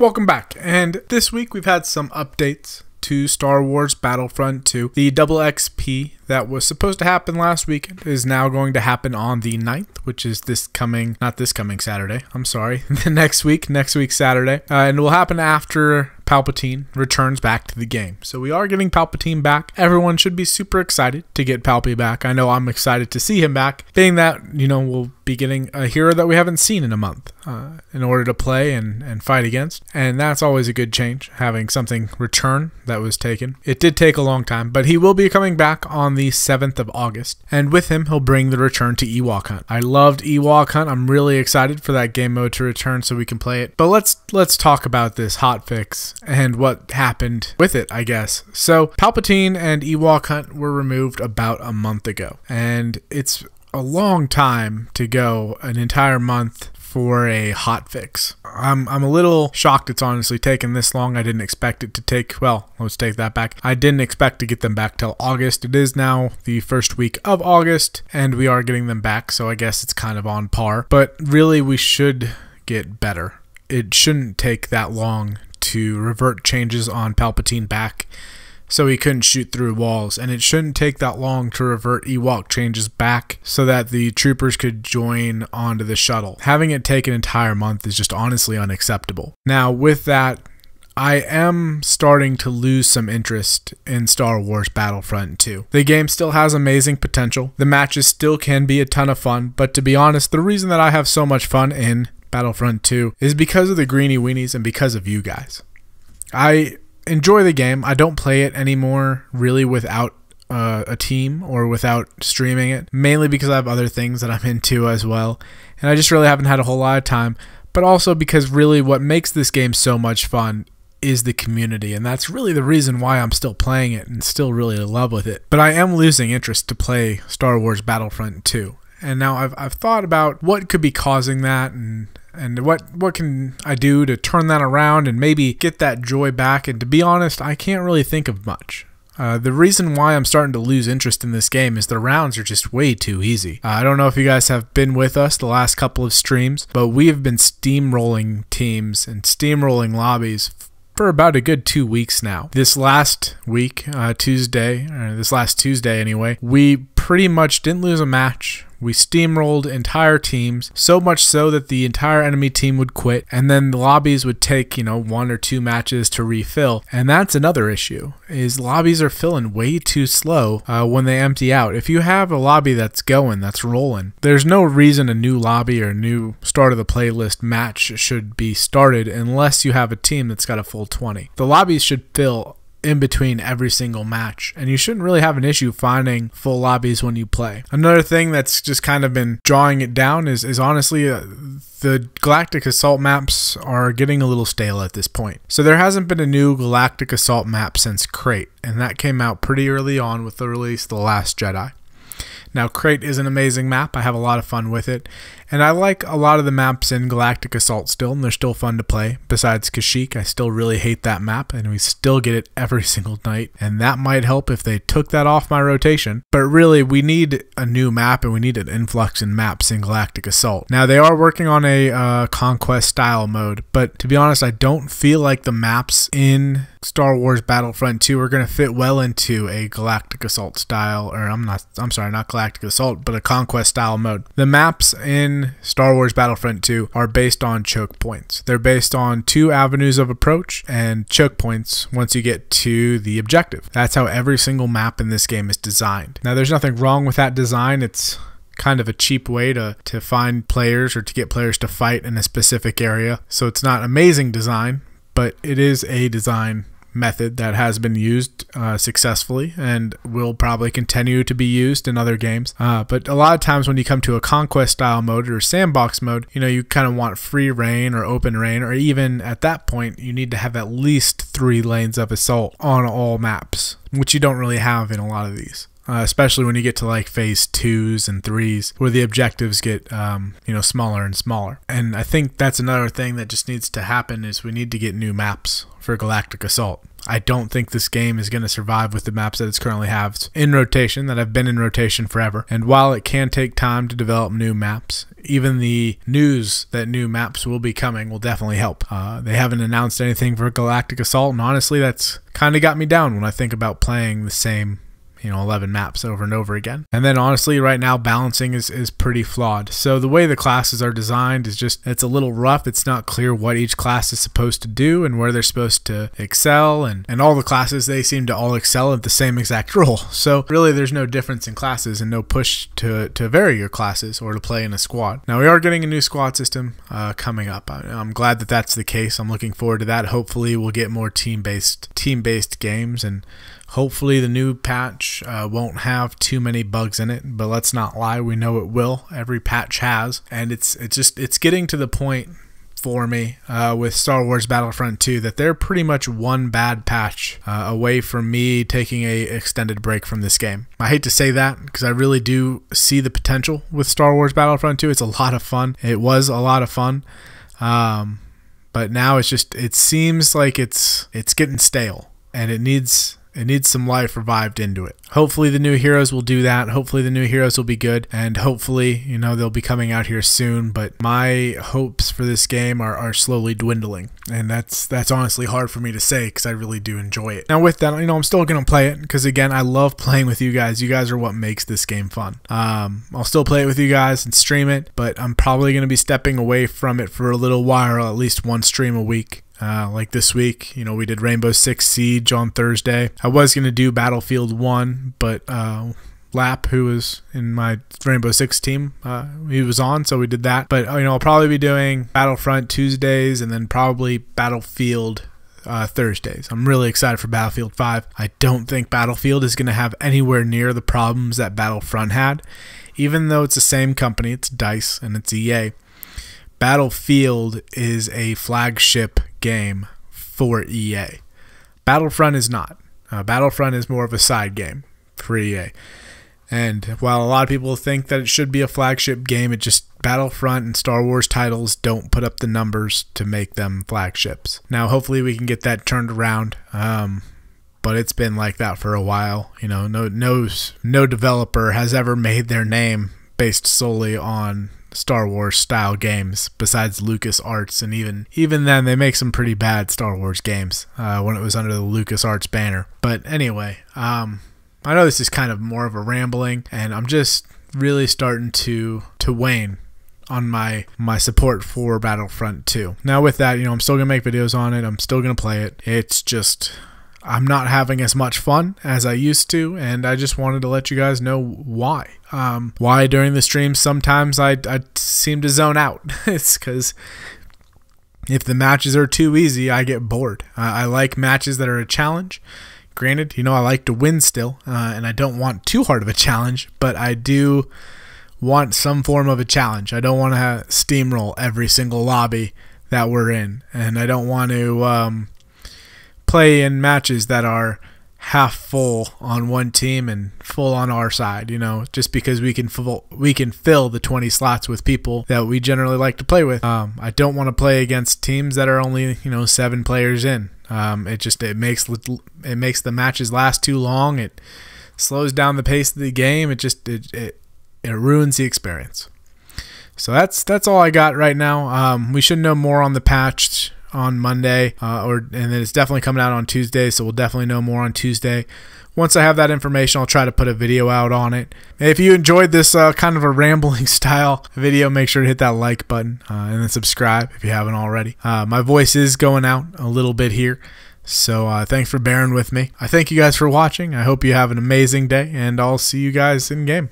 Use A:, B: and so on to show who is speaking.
A: Welcome back, and this week we've had some updates to Star Wars Battlefront 2. The double XP that was supposed to happen last week is now going to happen on the 9th, which is not this coming Saturday, I'm sorry, the next week Saturday, and it will happen after Palpatine returns back to the game. So we are getting Palpatine back. Everyone should be super excited to get Palpy back. I know I'm excited to see him back, being that, we'll be getting a hero that we haven't seen in a month in order to play and fight against. And that's always a good change, having something return that was taken. It did take a long time, but he will be coming back on the 7th of August. And with him, he'll bring the return to Ewok Hunt. I loved Ewok Hunt. I'm really excited for that game mode to return so we can play it. But let's talk about this hotfix and what happened with it, I guess. So Palpatine and Ewok Hunt were removed about a month ago, and it's a long time to go, an entire month for a hotfix. I'm a little shocked it's honestly taken this long. I didn't expect it to take, well, let's take that back. I didn't expect to get them back till August. It is now the first week of August, and we are getting them back, so I guess it's kind of on par. But really, we should get better. It shouldn't take that long to revert changes on Palpatine back so he couldn't shoot through walls, and it shouldn't take that long to revert Ewok changes back so that the troopers could join onto the shuttle. Having it take an entire month is just honestly unacceptable. Now with that, I am starting to lose some interest in Star Wars Battlefront 2. The game still has amazing potential. The matches still can be a ton of fun, but to be honest, the reason that I have so much fun in Battlefront 2 is because of the greenie weenies and because of you guys. I enjoy the game. I don't play it anymore really without a team or without streaming it, mainly because I have other things that I'm into as well, and I just really haven't had a whole lot of time, but also because really what makes this game so much fun is the community, and that's really the reason why I'm still playing it and still really in love with it. But I am losing interest to play Star Wars Battlefront 2. And now I've thought about what could be causing that, and what can I do to turn that around and maybe get that joy back. And to be honest, I can't really think of much. The reason why I'm starting to lose interest in this game is the rounds are just way too easy. I don't know if you guys have been with us the last couple of streams, but we have been steamrolling teams and steamrolling lobbies for about a good 2 weeks now. This last week, this last Tuesday anyway, we pretty much didn't lose a match. We steamrolled entire teams, so much so that the entire enemy team would quit, and then the lobbies would take, 1 or 2 matches to refill. And that's another issue, is lobbies are filling way too slow when they empty out. If you have a lobby that's going, that's rolling, there's no reason a new lobby or a new start of the playlist match should be started unless you have a team that's got a full 20. The lobbies should fill in between every single match, and you shouldn't really have an issue finding full lobbies when you play. Another thing that's just kind of been drawing it down is honestly the Galactic Assault maps are getting a little stale at this point. So there hasn't been a new Galactic Assault map since Crate, and that came out pretty early on with the release of The Last Jedi. Now, Crate is an amazing map. I have a lot of fun with it, and I like a lot of the maps in Galactic Assault still, and they're still fun to play. Besides Kashyyyk, I still really hate that map, and we still get it every single night, and that might help if they took that off my rotation. But really, we need a new map, and we need an influx in maps in Galactic Assault. Now, they are working on a Conquest-style mode, but to be honest, I don't feel like the maps in Star Wars Battlefront 2 are going to fit well into a Galactic Assault style, or I'm sorry, not Galactic Assault, but a Conquest style mode. The maps in Star Wars Battlefront 2 are based on choke points. They're based on 2 avenues of approach and choke points once you get to the objective. That's how every single map in this game is designed. Now, there's nothing wrong with that design. It's kind of a cheap way to find players or to get players to fight in a specific area. So it's not amazing design, but it is a design method that has been used successfully and will probably continue to be used in other games. But a lot of times when you come to a Conquest style mode or sandbox mode, you kind of want free reign or open reign, or even at that point you need to have at least 3 lanes of assault on all maps, which you don't really have in a lot of these. Especially when you get to like phase 2s and 3s where the objectives get smaller and smaller. And I think that's another thing that just needs to happen, is we need to get new maps for Galactic Assault. I don't think this game is going to survive with the maps that it's currently has in rotation, that have been in rotation forever. And while it can take time to develop new maps, even the news that new maps will be coming will definitely help. They haven't announced anything for Galactic Assault, and honestly, that's kind of got me down when I think about playing the same 11 maps over and over again. And then honestly, right now, balancing is pretty flawed. So the way the classes are designed is just, it's a little rough. It's not clear what each class is supposed to do and where they're supposed to excel. And all the classes, they seem to all excel at the same exact role. So really, there's no difference in classes and no push to vary your classes or to play in a squad. Now, we are getting a new squad system coming up. I'm glad that that's the case. I'm looking forward to that. Hopefully, we'll get more team-based games, and hopefully the new patch won't have too many bugs in it, but let's not lie, we know it will. Every patch has, and it's getting to the point for me with Star Wars Battlefront 2 that they're pretty much one bad patch away from me taking a extended break from this game. I hate to say that because I really do see the potential with Star Wars Battlefront 2. It's a lot of fun. It was a lot of fun. But now it seems like it's getting stale, and it needs some life revived into it. Hopefully the new heroes will do that. Hopefully the new heroes will be good, and hopefully, they'll be coming out here soon. But my hopes for this game are slowly dwindling, and that's honestly hard for me to say because I really do enjoy it. Now with that, I'm still gonna play it because again, I love playing with you guys. You guys are what makes this game fun. I'll still play it with you guys and stream it, but I'm probably gonna be stepping away from it for a little while, at least one stream a week. Like this week, we did Rainbow Six Siege on Thursday. I was going to do Battlefield 1, but Lap, who was in my Rainbow Six team, he was on, so we did that. But, I'll probably be doing Battlefront Tuesdays and then probably Battlefield Thursdays. I'm really excited for Battlefield 5. I don't think Battlefield is going to have anywhere near the problems that Battlefront had. Even though it's the same company, it's DICE and it's EA. Battlefield is a flagship game for EA. Battlefront is not. Battlefront is more of a side game for EA. And while a lot of people think that it should be a flagship game, Battlefront and Star Wars titles don't put up the numbers to make them flagships. Now, hopefully we can get that turned around. But it's been like that for a while. No developer has ever made their name based solely on Star Wars style games besides LucasArts, and even then they make some pretty bad Star Wars games when it was under the LucasArts banner. But anyway, I know this is kind of more of a rambling, and I'm just really starting to wane on my support for Battlefront 2. Now with that, I'm still gonna make videos on it. I'm still gonna play it. It's just I'm not having as much fun as I used to, and I just wanted to let you guys know why. Why during the stream sometimes I seem to zone out. It's because if the matches are too easy, I get bored. I like matches that are a challenge. Granted, I like to win still, and I don't want too hard of a challenge, but I do want some form of a challenge. I don't want to steamroll every single lobby that we're in, and I don't want to play in matches that are half full on one team and full on our side, just because we can fill the 20 slots with people that we generally like to play with. I don't want to play against teams that are only 7 players in. It makes the matches last too long. It slows down the pace of the game. It ruins the experience. So that's all I got right now. We should know more on the patch on Monday, and then it's definitely coming out on Tuesday, so we'll definitely know more on Tuesday. Once I have that information, I'll try to put a video out on it. If you enjoyed this kind of a rambling style video, make sure to hit that like button and then subscribe if you haven't already. My voice is going out a little bit here, so thanks for bearing with me. I thank you guys for watching. I hope you have an amazing day, and I'll see you guys in game.